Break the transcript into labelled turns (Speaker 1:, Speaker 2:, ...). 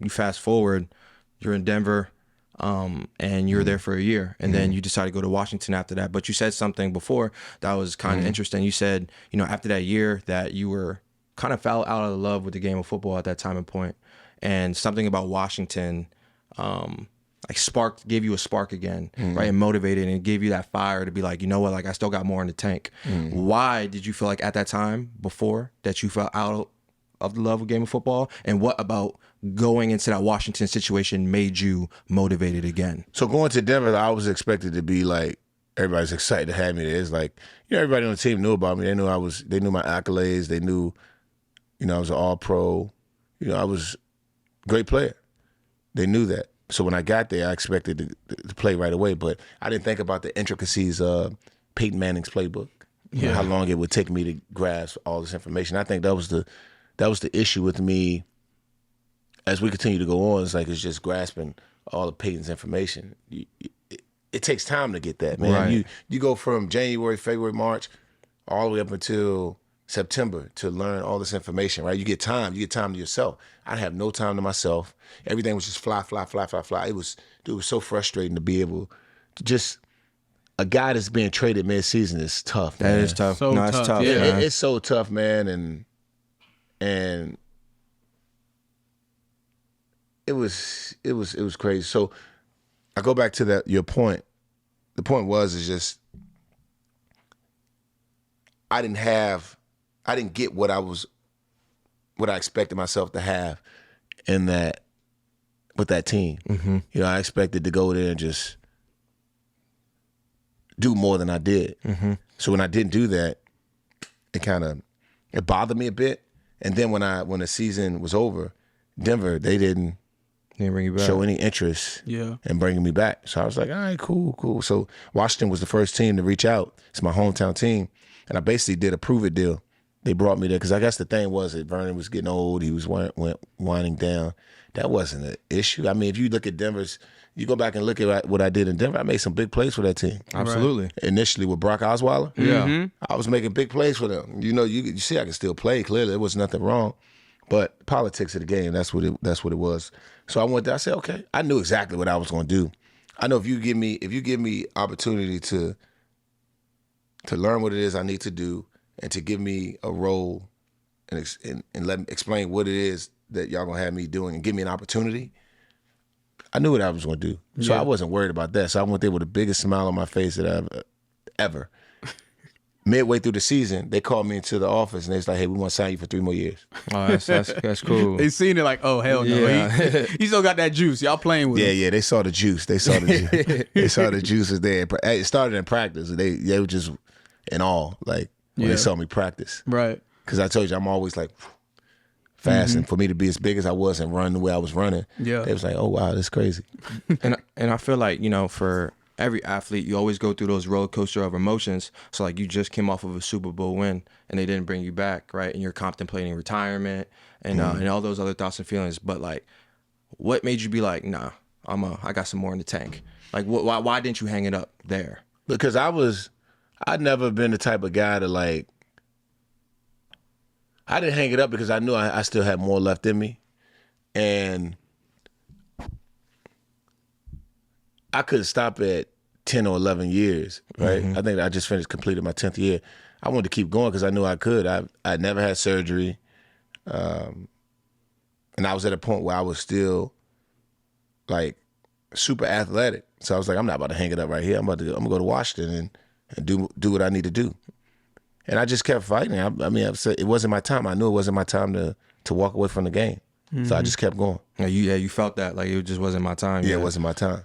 Speaker 1: you fast forward, you're in Denver, and you're there for a year, and then you decide to go to Washington after that. But you said something before that was kind of interesting. You said, after that year that you were kind of fell out of love with the game of football at that time and point, and something about Washington, gave you a spark again, right? And motivated and gave you that fire to be like, you know what, like I still got more in the tank. Why did you feel like at that time before that you fell out of the love of game of football? And what about going into that Washington situation made you motivated again?
Speaker 2: So going to Denver, I was expected to be like, everybody's excited to have me there. It's like, everybody on the team knew about me. They knew my accolades. They knew, I was an all-pro. I was a great player. They knew that. So when I got there, I expected to play right away, but I didn't think about the intricacies of Peyton Manning's playbook. How long it would take me to grasp all this information. I think that was the issue with me as we continue to go on. It's just grasping all of Peyton's information. It takes time to get that, man. Right. You go from January, February, March, all the way up until September to learn all this information, right? You get time to yourself. I have no time to myself. Everything was just fly. It was so frustrating to be able to just, a guy that's being traded mid-season is tough, man.
Speaker 1: That is tough.
Speaker 3: So
Speaker 1: it's tough.
Speaker 2: Yeah, it's so tough, man, and it was crazy. So I go back to your point. The point is just I didn't get what I expected myself to have with that team. I expected to go there and just do more than I did. So when I didn't do that, it bothered me a bit. And then when the season was over, Denver, they didn't
Speaker 1: bring you back.
Speaker 2: Show any interest in bringing me back. So I was like, all right, cool. So Washington was the first team to reach out. It's my hometown team. And I basically did a prove-it deal. They brought me there because I guess the thing was that Vernon was getting old. He was winding down. That wasn't an issue. I mean, if you look at you go back and look at what I did in Denver, I made some big plays for that team.
Speaker 1: Absolutely.
Speaker 2: Right. Initially with Brock Osweiler.
Speaker 1: Yeah.
Speaker 2: I was making big plays for them. You see I can still play, clearly. There was nothing wrong. But politics of the game, that's what it was. So I went there, I said, okay. I knew exactly what I was going to do. I know if you give me opportunity to learn what it is I need to do and to give me a role and let me explain what it is that y'all going to have me doing and give me an opportunity, I knew what I was going to do. So I wasn't worried about that. So I went there with the biggest smile on my face that I've ever. Midway through the season, they called me into the office and they was like, hey, we want to sign you for 3 more years.
Speaker 1: Oh, that's cool.
Speaker 3: They seen it like, oh, hell no.
Speaker 1: Yeah.
Speaker 3: He still got that juice. Y'all playing with him.
Speaker 2: Yeah, they saw the juice. They saw the juice was there. It started in practice. They were just in awe, like, when they saw me practice.
Speaker 3: Right.
Speaker 2: Because I told you, I'm always like fast. And for me to be as big as I was and run the way I was running, they was like, oh, wow, that's crazy.
Speaker 1: And I feel like, for every athlete, you always go through those roller coaster of emotions. So like you just came off of a Super Bowl win and they didn't bring you back, right? And you're contemplating retirement and all those other thoughts and feelings. But like, what made you be like, nah, I got some more in the tank? Like, why didn't you hang it up there?
Speaker 2: Because I'd never been the type of guy to like, I didn't hang it up because I knew I still had more left in me. And I couldn't stop at 10 or 11 years, right? I think I just completed my 10th year. I wanted to keep going because I knew I could. I never had surgery. And I was at a point where I was still like super athletic. So I was like, I'm not about to hang it up right here. I'm going to go to Washington and do what I need to do. And I just kept fighting. I mean, it wasn't my time. I knew it wasn't my time to walk away from the game. So I just kept going.
Speaker 1: Yeah, you felt that like it just wasn't my time.
Speaker 2: Yeah, it wasn't my time.